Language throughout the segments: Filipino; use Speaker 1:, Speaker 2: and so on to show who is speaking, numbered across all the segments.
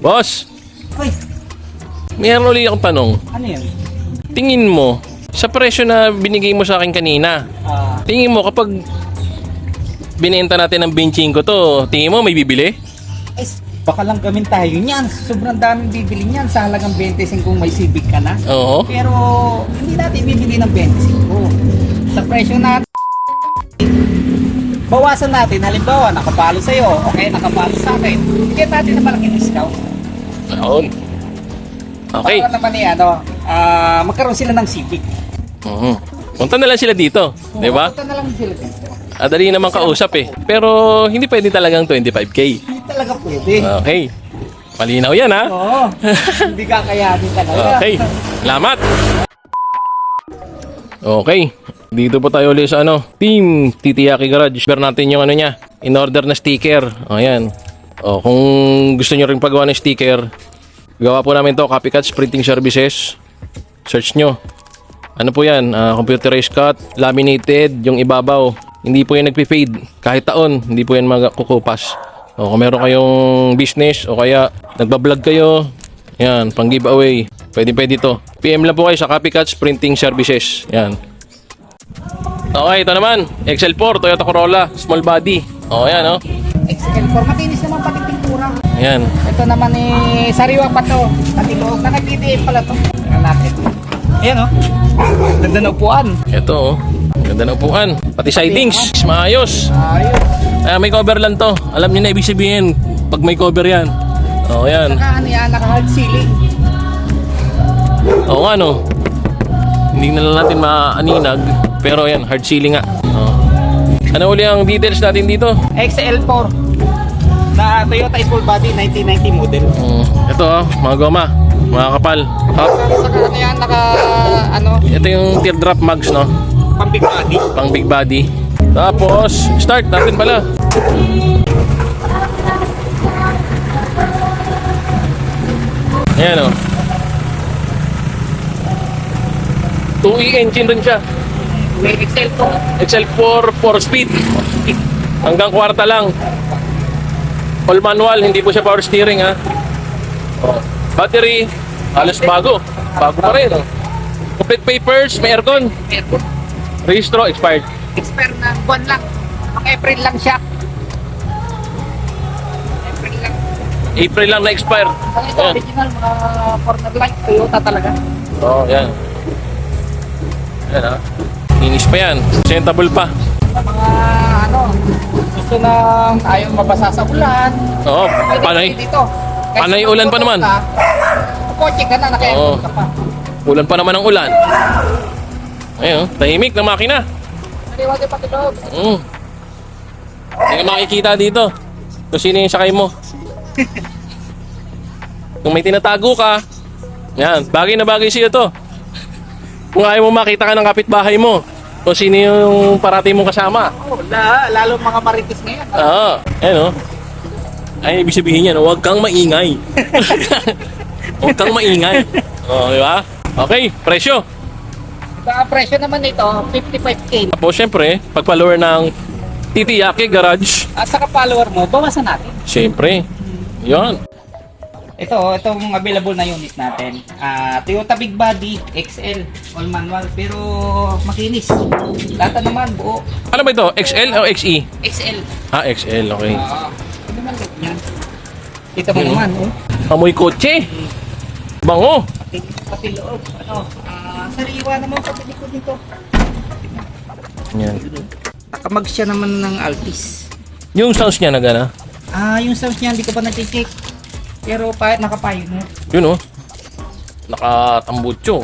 Speaker 1: Boss,
Speaker 2: Uy,
Speaker 1: mayroon ulit akong tanong.
Speaker 2: ano yun?
Speaker 1: Tingin mo, sa presyo na binigay mo sa akin kanina, tingin mo kapag binenta natin ng 25 to, tingin mo may bibili?
Speaker 2: Eh, baka lang gamin tayo niyan. Sobrang daming bibili niyan. Sa halagang 25 kung may Civic ka na.
Speaker 1: Oo.
Speaker 2: Pero hindi natin bibili ng 25. Sa presyo natin, bawasan natin. Halimbawa, nakapalo sa'yo. Okay, nakapalo sa akin. Bigyan natin ng malaking discount.
Speaker 1: Ayun. Okay.
Speaker 2: Para naman magkaroon sila ng Civic.
Speaker 1: Punta na lang sila dito, di ba?
Speaker 2: Punta na lang sila dito.
Speaker 1: Dali naman kausap eh. Pero hindi pwede talagang 25k.
Speaker 2: Hindi talaga pwede.
Speaker 1: Okay. Malinaw yan ha?
Speaker 2: Oo. Hindi kakayanin talaga.
Speaker 1: Okay. Salamat. Okay. Dito po tayo ulit sa Team Titiyaki Garage. Share natin yung niya. In-order na sticker. Ayan. Kung gusto nyo rin pagawa ng sticker, gawa po namin to, Copycats Printing Services. Search nyo. Ano po yan? Computerized cut, laminated, yung ibabaw. Hindi po yan nagpi-fade. Kahit taon, hindi po yan magkukupas. Kung meron kayong business o kaya nagbablog kayo, yan, pang giveaway. Pwede to. PM lang po kayo sa Copycats Printing Services. Yan. Okay, ito naman. XL4, Toyota Corolla, small body. Yan
Speaker 2: XL4, makinis naman pati pintura.
Speaker 1: Ayan.
Speaker 2: Ito naman sariwa pa to. Pati loob na nag-DDL pala to. Tingnan natin. Ayan ganda na upuan.
Speaker 1: Ito ganda ng upuan. Pati sidings, maayos.
Speaker 2: Ayun.
Speaker 1: May cover lang to. Alam niyo na ibig sabihin pag may cover yan. Yan.
Speaker 2: Naka-hard ceiling.
Speaker 1: Nga hindi na lang natin maaninag. Pero yan, hard ceiling nga. Ano uli ang details natin dito?
Speaker 2: XL4 na Toyota full body 1990 model.
Speaker 1: Ito mga goma, mga kapal.
Speaker 2: Saka yan,
Speaker 1: Ito yung teardrop mags,
Speaker 2: pang big body.
Speaker 1: Pang big body. Tapos, start natin pala. Ayan 2E engine rin siya.
Speaker 2: May XL4.
Speaker 1: XL4 4 speed. Hanggang kwarta lang. All manual, hindi po siya power steering ha. Battery, halos bago. Bago pa rin. Complete papers, may aircon. Registro, expired.
Speaker 2: Expert na buwan lang. Ang April lang siya. April lang.
Speaker 1: April lang na-expire.
Speaker 2: Ang ito, original, mga corner light. Toyota talaga.
Speaker 1: Yan. Yan Linis pa yan. Presentable pa.
Speaker 2: Mga gusto na ayaw mabasa sa ulan. Pwede
Speaker 1: Panay.
Speaker 2: dito.
Speaker 1: Panay ulan pa naman.
Speaker 2: Kotse ka na, naka-aircon ka pa.
Speaker 1: Ulan pa naman ang ulan. Ayun, tahimik ng makina.
Speaker 2: Naliwag yung patilog.
Speaker 1: Hindi ka makikita dito kung sino yung sakay mo. Kung may tinatago ka, yan, bagay na bagay siya to. Kung ayaw mo makita ka ng kapitbahay mo, kung sino yung parati mong kasama.
Speaker 2: Lalo mga marites ngayon.
Speaker 1: Ay, ibig sabihin yan, huwag kang maingay. Huwag kang maingay. Di ba? Okay, presyo.
Speaker 2: Ang presyo naman nito, 55K.
Speaker 1: Tapos syempre, pag follower ng Titiyaki Garage,
Speaker 2: At saka follower mo, bawasan natin.
Speaker 1: syempre, yun.
Speaker 2: Itong available na unit natin. Toyota Big Body, XL, all manual, pero makinis. Lata naman, buo.
Speaker 1: Ano ba ito? XL o XE?
Speaker 2: XL.
Speaker 1: XL, okay.
Speaker 2: Ano naman yan? Kita mo naman,
Speaker 1: Amoy kotse. Bango.
Speaker 2: Pati loob, sariwa naman pati likod nito.
Speaker 1: Yan.
Speaker 2: Nakamag siya naman ng Altis.
Speaker 1: Yung sounds niya na gana?
Speaker 2: Yung sounds niya, hindi ko pa na-check. Pero nakapayo na.
Speaker 1: Yun nakatambutso.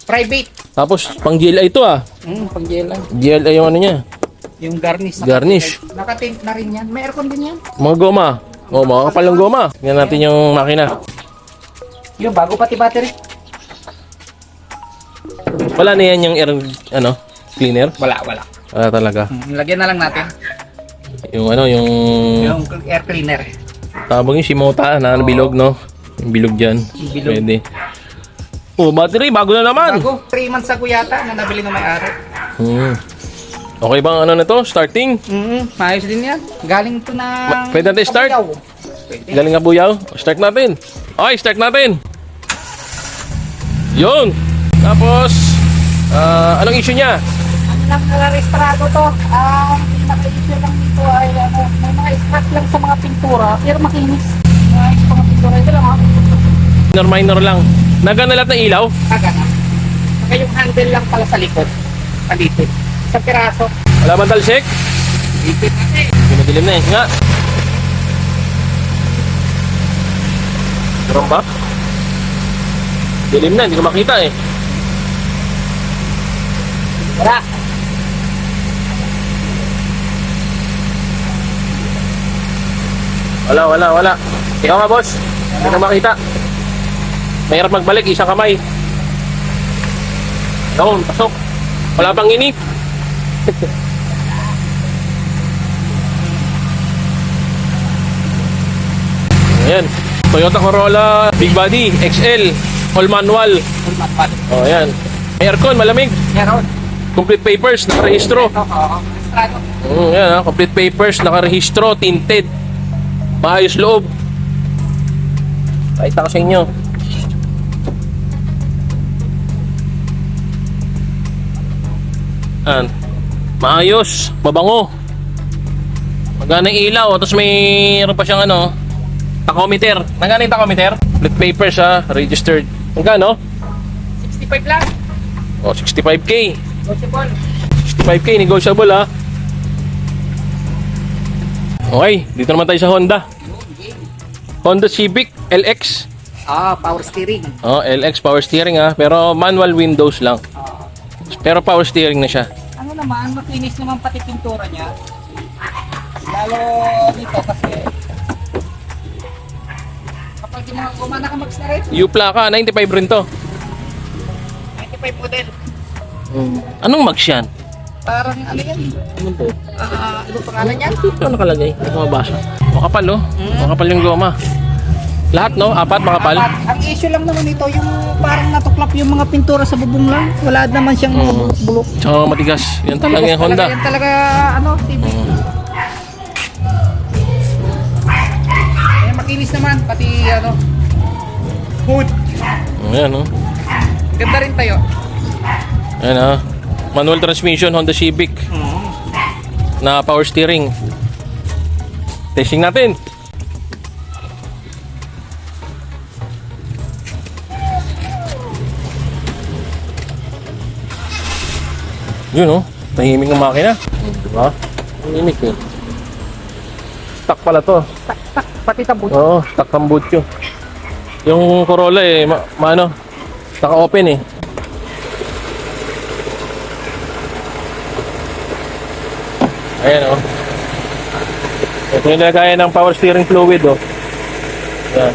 Speaker 2: Private.
Speaker 1: Tapos pang GLI ito
Speaker 2: Pang gela.
Speaker 1: GLI yung niya.
Speaker 2: Yung garnish.
Speaker 1: Garnish.
Speaker 2: Nakatint na rin yan. May aircon din yan.
Speaker 1: Mga goma. Mga kapalang goma. Tingnan natin yung makina.
Speaker 2: Yung bago pati battery.
Speaker 1: Wala na yan yung air, cleaner?
Speaker 2: Wala.
Speaker 1: Talaga.
Speaker 2: Lagyan na lang natin.
Speaker 1: Yung
Speaker 2: Yung air cleaner.
Speaker 1: Tabang yung Shimota na bilog, no? Yung bilog dyan.
Speaker 2: Bilog.
Speaker 1: Pwede. Battery, bago na naman.
Speaker 2: Bago, 3 months ako yata na nabili ng may-ari.
Speaker 1: Okay bang na to? Starting?
Speaker 2: Maayos din yan. Galing to na...
Speaker 1: Pwede natin start?
Speaker 2: Pwede.
Speaker 1: Galing nga buyaw. Start natin. Okay, start natin. Yun. Tapos, anong issue niya?
Speaker 2: Ano lang nare-restrado to? Ang pinaka-issue lang dito ay may mga scratch lang sa mga pintura, pero makinis. Mga pintura ito lang,
Speaker 1: Minor lang. Nagana lahat ng ilaw?
Speaker 2: Kagana. Saka yung handle lang pala sa likod. Palitin. Sa piraso.
Speaker 1: Wala bang talsik?
Speaker 2: Ipit natin.
Speaker 1: Pinadilim na eh. Nga. Meron ba? Dilim na, hindi ko makita eh.
Speaker 2: Wala.
Speaker 1: Wala. Ikaw nga boss. Hindi ko makita. Mahirap magbalik, isang kamay. Doon, pasok. Wala bang inip? Ayan. Toyota Corolla Big Body XL all manual.
Speaker 2: Ulmatpan.
Speaker 1: Oh, ayan. May aircon, malamig.
Speaker 2: Meron.
Speaker 1: Complete papers, nakarehistro.
Speaker 2: Ito, oo. Restrado.
Speaker 1: Ayan, complete papers, nakarehistro, tinted. Maayos loob. Pakita ko sa inyo. Ayan. Maayos, mabango. Magana yung ilaw, tapos mayroon pa siyang tachometer. Magana yung tachometer? Complete papers registered. Magkano?
Speaker 2: 65 lang.
Speaker 1: Oh, 65k.
Speaker 2: Possible.
Speaker 1: 65k, negotiable Okay, dito naman tayo sa Honda. Honda Civic LX.
Speaker 2: Power steering.
Speaker 1: Oh, LX power steering pero manual windows lang. Pero power steering na siya.
Speaker 2: Ano naman, makinis naman pati pintura niya. Lalo dito kasi kapag yung mga guma nakamax na rin,
Speaker 1: U-Plaka, 95 rin to.
Speaker 2: 95 model.
Speaker 1: Anong mags yan?
Speaker 2: Parang ano yan?
Speaker 1: Ano po?
Speaker 2: Ano pangalan yan?
Speaker 1: Ito nakalagay, hindi ko mabasa. Makapal makapal yung goma. Lahat apat makapal.
Speaker 2: Ang issue lang naman ito, yung parang natuklap yung mga pintura sa bubong lang. Wala naman siyang bulok.
Speaker 1: Tsaka matigas. Yan talaga yung Honda.
Speaker 2: Yan talaga, TV. Makinis naman, pati hood.
Speaker 1: Ayan
Speaker 2: Ganda rin tayo.
Speaker 1: Ayan manual transmission Honda Civic na power steering. Testing natin. Yun tahimik ng makina. Diba? Tahimik Stock pala to.
Speaker 2: Tak, pati tabot.
Speaker 1: Oo, stock Tambucho. Yung Corolla naka-open Ayan Ito yung nilagayan ng power steering fluid Ayan.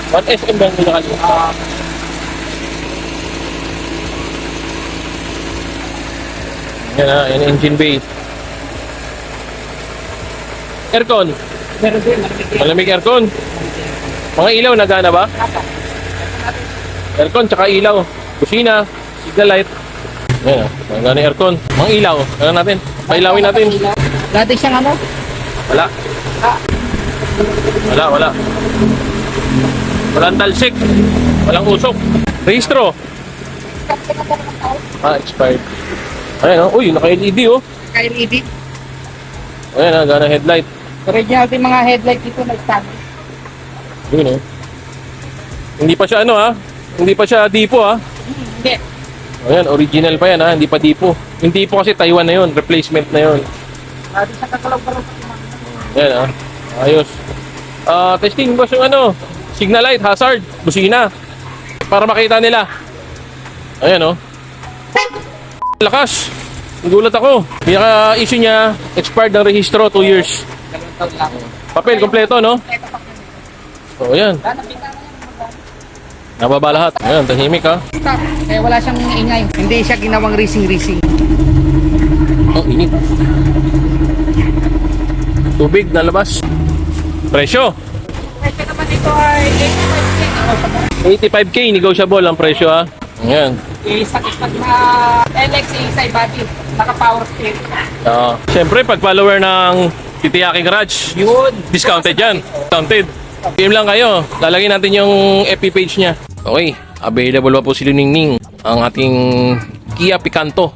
Speaker 1: What SM ba yung nilagayan? Yan yung engine bay. Aircon.
Speaker 2: Meron din,
Speaker 1: Malamig aircon. Mga ilaw nagana ba? Aircon tsaka ilaw. Kusina, signal light. Ayan nagana yung aircon. Mga ilaw, ano natin? Pailawin natin.
Speaker 2: Dati siyang
Speaker 1: Wala. Wala. Walang talsik. Walang usok. Registro. Expired. Ayan uy, naka-LED
Speaker 2: Naka-LED.
Speaker 1: Ayan gana headlight.
Speaker 2: Original din mga headlight dito na stand.
Speaker 1: Yun Hindi pa siya Hindi pa siya Dipo
Speaker 2: Hindi.
Speaker 1: Ayan, original pa yan hindi pa Dipo. Yung Dipo kasi Taiwan na yun, replacement na yun.
Speaker 2: Dati sa kakalaw-kalaw.
Speaker 1: Ayan ayos. Testing boss yung signal light, hazard, busina. Para makita nila. Ayan lakas. Nagulat ako. Pinaka-issue niya, expired ng rehistro, 2 years.
Speaker 2: 2 taon lang.
Speaker 1: Papel, kompleto So ayan, nababa lahat. Ayan, tahimik
Speaker 2: Stop. Kaya wala siyang ingay. Hindi siya ginawang racing.
Speaker 1: Init. Tubig na labas. Presyo.
Speaker 2: Presyo naman dito ay 85K.
Speaker 1: 85k, negotiable ang presyo Ayan.
Speaker 2: Stock na LX inside body. Naka-power steering.
Speaker 1: Siyempre, pag follower ng Titiyaki Garage,
Speaker 2: Yun.
Speaker 1: discounted yan. Discounted. PM lang kayo. Lalagyan natin yung FB page niya. Okay. Available pa po si Ningning. Ang ating Kia Picanto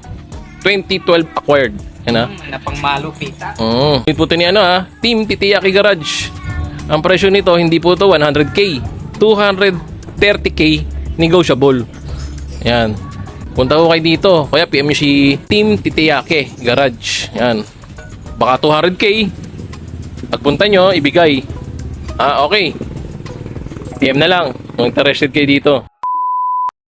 Speaker 1: 2012 acquired. Yan ha.
Speaker 2: Na pang malupita.
Speaker 1: Ito po ito ni Team Titiyaki Garage. Ang presyo nito, hindi po ito 100k. 230k negotiable. Yan. Punta ko kayo dito. Kaya PM nyo si Team Titiyaki Garage. Yan. Baka 200k. Pagpunta nyo, ibigay. Okay. PM na lang kung interested kayo dito.